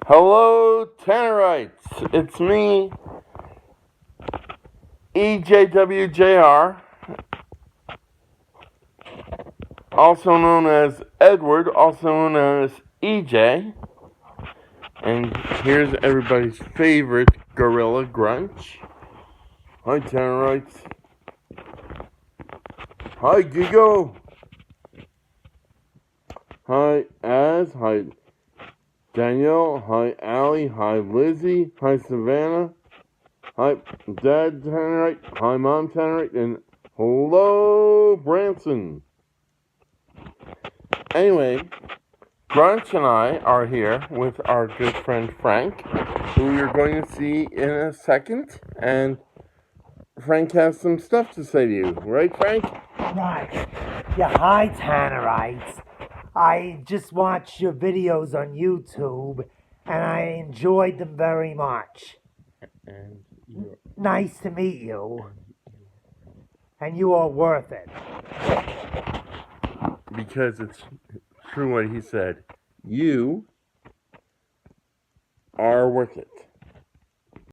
Hello, Tannerites. It's me, EJWJR, also known as Edward, also known as EJ. And here's everybody's favorite gorilla, Grunch. Hi, Tannerites. Hi, Gigo. Hi, Az. Hi, Danielle. Hi, Allie. Hi, Lizzie. Hi, Savannah. Hi, Dad Tannerite. Hi, Mom Tannerite. And hello, Branson. Anyway, Grunch and I are here with our good friend Frank, who you're going to see in a second. And Frank has some stuff to say to you. Right, Frank? Right. Yeah, hi, Tannerites. I just watched your videos on YouTube, and I enjoyed them very much. And Nice to meet you. And you are worth it. because it's true what he said. You are worth it.